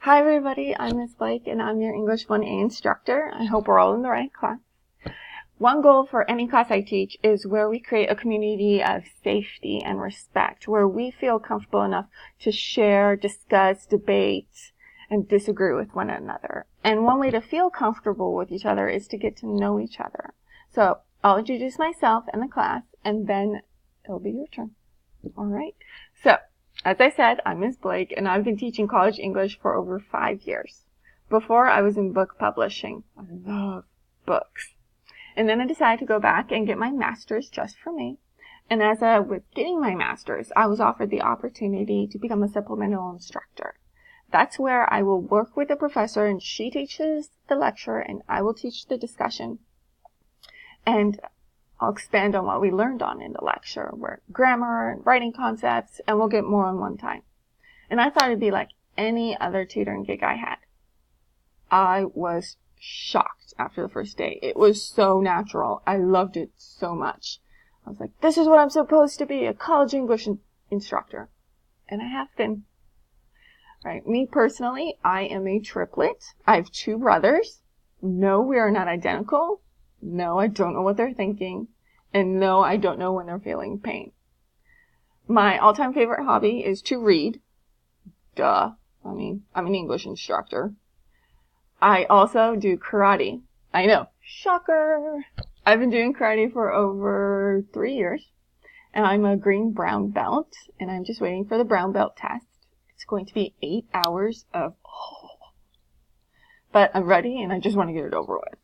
Hi everybody, I'm Ms. Blake and I'm your English 1A instructor. I hope we're all in the right class. One goal for any class I teach is where we create a community of safety and respect, where we feel comfortable enough to share, discuss, debate, and disagree with one another. And one way to feel comfortable with each other is to get to know each other. So I'll introduce myself and the class, and then it'll be your turn. All right? So, as I said, I'm Ms. Blake, and I've been teaching college English for over 5 years. Before, I was in book publishing. I love books. And then I decided to go back and get my master's just for me. And as I was getting my master's, I was offered the opportunity to become a supplemental instructor. That's where I will work with the professor, and she teaches the lecture, and I will teach the discussion. And I'll expand on what we learned on in the lecture, where grammar and writing concepts, and we'll get more on one time. And I thought it'd be like any other tutoring gig I had. I was shocked after the first day. It was so natural. I loved it so much. I was like, this is what I'm supposed to be, a college English instructor. And I have been. Right. Me personally, I am a triplet. I have 2 brothers. No, we are not identical. No, I don't know what they're thinking. And no, I don't know when they're feeling pain. My all-time favorite hobby is to read. Duh. I mean, I'm an English instructor. I also do karate. I know. Shocker. I've been doing karate for over 3 years. And I'm a green-brown belt. And I'm just waiting for the brown belt test. It's going to be 8 hours of But I'm ready and I just want to get it over with.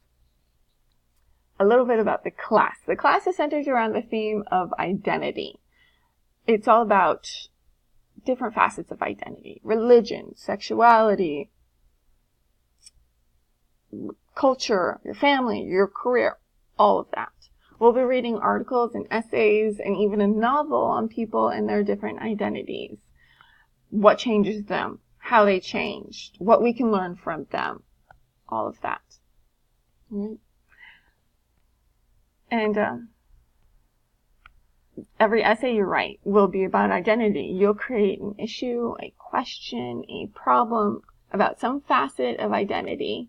A little bit about the class. The class is centered around the theme of identity. It's all about different facets of identity. Religion, sexuality, culture, your family, your career, all of that. We'll be reading articles and essays and even a novel on people and their different identities. What changes them, how they changed, what we can learn from them, all of that. Right? And every essay you write will be about identity. You'll create an issue, a question, a problem about some facet of identity,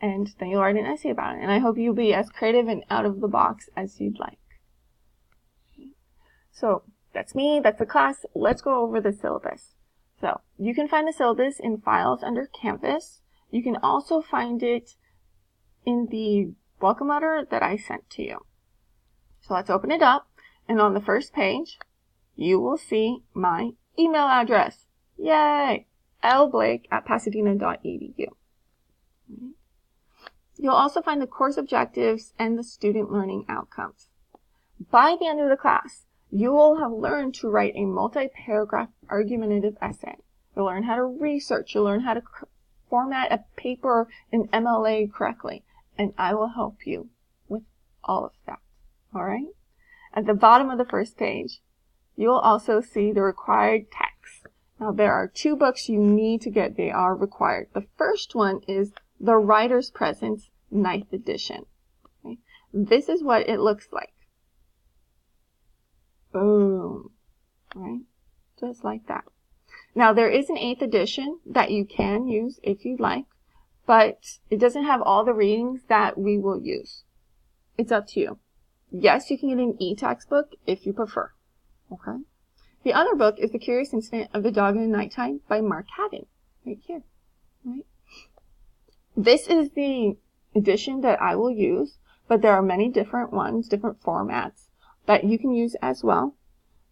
and then you'll write an essay about it. And I hope you'll be as creative and out of the box as you'd like. So that's me, that's the class. Let's go over the syllabus. So you can find the syllabus in Files under Canvas. You can also find it in the welcome letter that I sent to you. So let's open it up. And on the first page, you will see my email address. Yay! lblake@pasadena.edu. You'll also find the course objectives and the student learning outcomes. By the end of the class, you will have learned to write a multi-paragraph argumentative essay. You'll learn how to research. You'll learn how to format a paper in MLA correctly. And I will help you with all of that. All right? At the bottom of the first page, you'll also see the required text. Now, there are 2 books you need to get. They are required. The first one is The Writer's Presence, 9th edition. Okay? This is what it looks like. Boom. Right? Just like that. Now, there is an 8th edition that you can use if you'd like, but it doesn't have all the readings that we will use. It's up to you. Yes, you can get an e-textbook if you prefer. Okay? The other book is The Curious Incident of the Dog in the Nighttime by Mark Haddon. Right here. Right? This is the edition that I will use, but there are many different ones, different formats that you can use as well.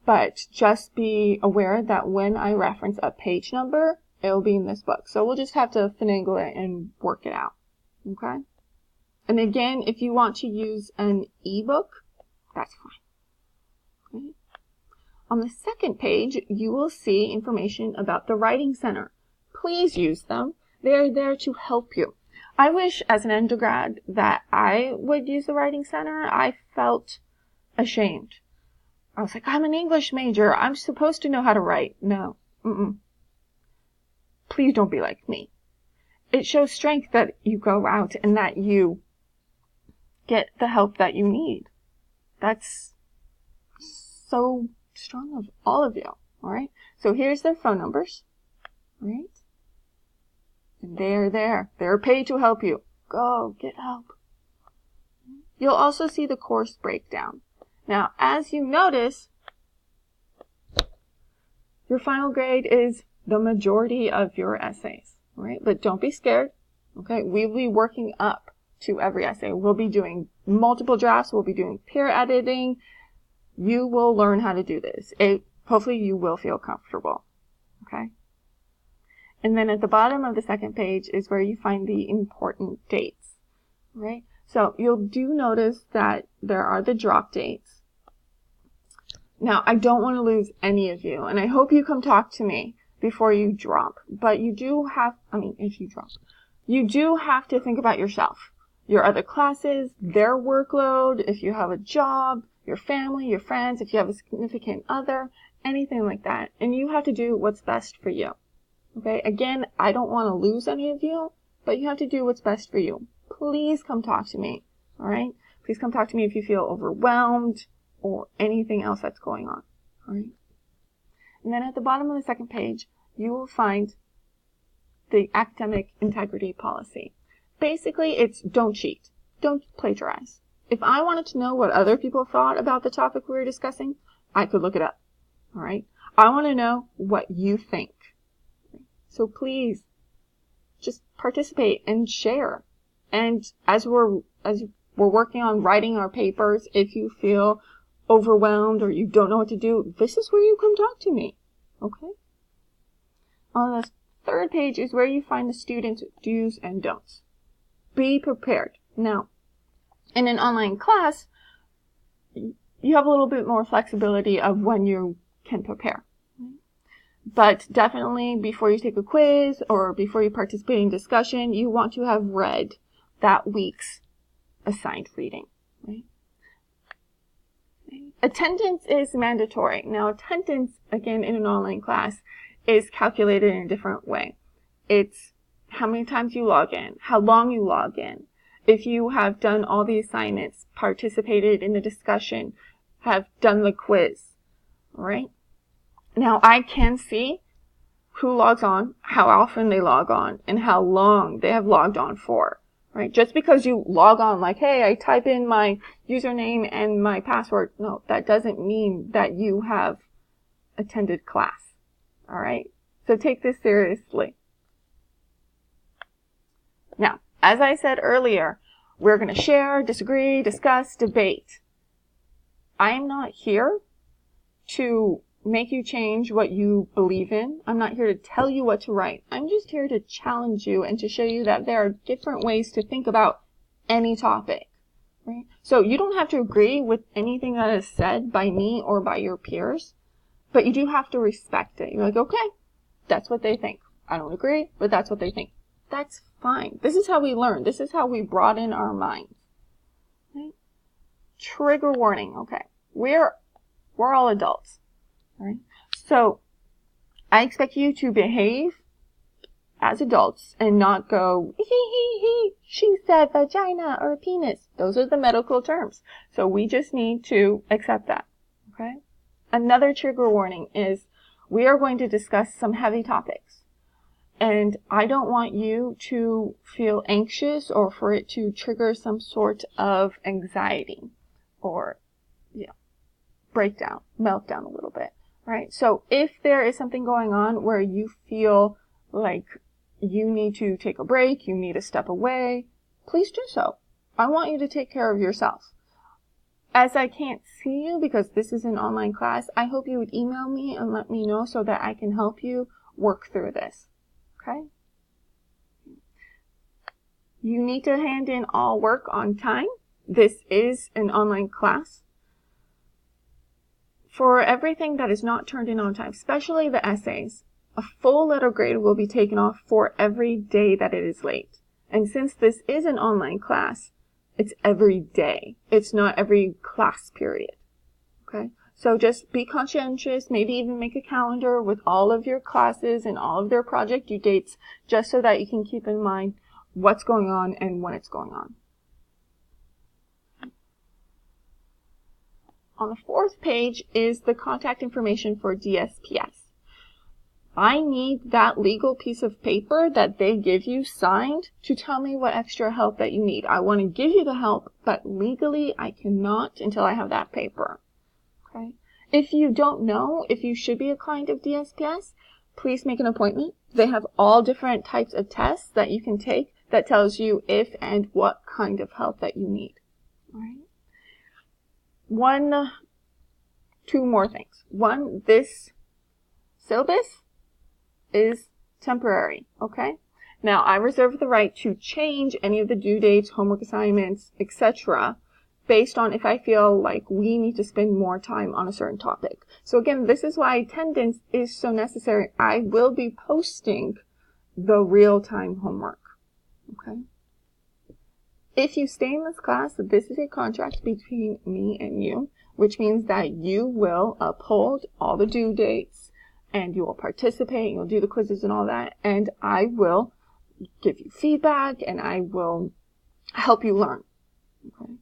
But just be aware that when I reference a page number, it will be in this book. So we'll just have to finagle it and work it out. Okay? And again, if you want to use an ebook, that's fine. Okay? On the second page, you will see information about the Writing Center. Please use them. They are there to help you. I wish as an undergrad that I would use the Writing Center. I felt ashamed. I was like, I'm an English major. I'm supposed to know how to write. No. Please don't be like me. It shows strength that you go out and that you get the help that you need. That's so strong of all of you. All right. So here's their phone numbers. All right. They're there. They're paid to help you. Go get help. You'll also see the course breakdown. Now, as you notice, your final grade is the majority of your essays, right? But don't be scared, okay? We'll be working up to every essay. We'll be doing multiple drafts. We'll be doing peer editing. You will learn how to do this. Hopefully you will feel comfortable, okay? And then at the bottom of the second page is where you find the important dates, right? So you'll do notice that there are the drop dates. Now, I don't want to lose any of you, and I hope you come talk to me before you drop. But you do have, if you drop, you do have to think about yourself, your other classes, their workload, if you have a job, your family, your friends, if you have a significant other, anything like that. And you have to do what's best for you. Okay? Again, I don't want to lose any of you, but you have to do what's best for you. Please come talk to me. All right? Please come talk to me if you feel overwhelmed or anything else that's going on. All right? And then at the bottom of the second page, you will find the academic integrity policy. Basically, it's don't cheat. Don't plagiarize. If I wanted to know what other people thought about the topic we were discussing, I could look it up. All right? I want to know what you think. So please, just participate and share. And as we're working on writing our papers, if you feel overwhelmed or you don't know what to do, this is where you come talk to me. Okay? On the third page is where you find the students' do's and don'ts. Be prepared. Now, in an online class, you have a little bit more flexibility of when you can prepare. But definitely before you take a quiz or before you participate in discussion, you want to have read that week's assigned reading. Right? Attendance is mandatory. Now, attendance, again, in an online class is calculated in a different way. It's how many times you log in, how long you log in, if you have done all the assignments, participated in the discussion, have done the quiz, all right? Now, I can see who logs on, how often they log on, and how long they have logged on for, right? Just because you log on like, hey, I type in my username and my password, no, that doesn't mean that you have attended class, all right? So take this seriously. Now, as I said earlier, we're going to share, disagree, discuss, debate. I am not here to make you change what you believe in. I'm not here to tell you what to write. I'm just here to challenge you and to show you that there are different ways to think about any topic. Right? So you don't have to agree with anything that is said by me or by your peers, but you do have to respect it. You're like, okay, that's what they think. I don't agree, but that's what they think. That's fine. This is how we learn. This is how we broaden our minds. Right? Trigger warning. Okay. We're all adults. All right? So I expect you to behave as adults and not go, he, she said vagina or penis. Those are the medical terms. So we just need to accept that. Okay? Another trigger warning is we are going to discuss some heavy topics. And I don't want you to feel anxious or for it to trigger some sort of anxiety or, breakdown, meltdown a little bit, right? So if there is something going on where you feel like you need to take a break, you need to step away, please do so. I want you to take care of yourself. As I can't see you because this is an online class, I hope you would email me and let me know so that I can help you work through this. Okay? You need to hand in all work on time. This is an online class. For everything that is not turned in on time, especially the essays, a full letter grade will be taken off for every day that it is late. And since this is an online class, it's every day. It's not every class period. Okay? So just be conscientious, maybe even make a calendar with all of your classes and all of their project due dates, just so that you can keep in mind what's going on and when it's going on. On the fourth page is the contact information for DSPS. I need that legal piece of paper that they give you signed to tell me what extra help that you need. I want to give you the help, but legally I cannot until I have that paper. Okay? If you don't know if you should be a client of DSPS, please make an appointment. They have all different types of tests that you can take that tells you if and what kind of help that you need. All right? Two more things. One, this syllabus is temporary, okay? Now, I reserve the right to change any of the due dates, homework assignments, etc. based on if I feel like we need to spend more time on a certain topic. So again, this is why attendance is so necessary. I will be posting the real-time homework, okay? If you stay in this class, this is a contract between me and you, which means that you will uphold all the due dates, and you will participate, you'll do the quizzes and all that, and I will give you feedback, and I will help you learn. Okay?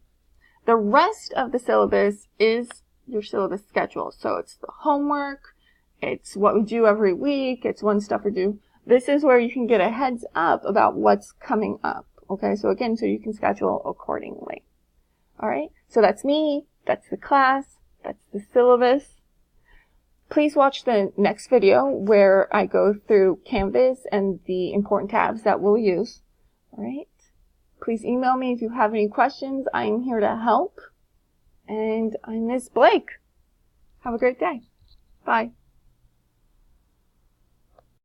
The rest of the syllabus is your syllabus schedule. So it's the homework, it's what we do every week, it's when stuff are due. This is where you can get a heads up about what's coming up. Okay, so again, so you can schedule accordingly. Alright, so that's me, that's the class, that's the syllabus. Please watch the next video where I go through Canvas and the important tabs that we'll use. Alright, please email me if you have any questions. I'm here to help. And I'm Ms. Blake. Have a great day. Bye.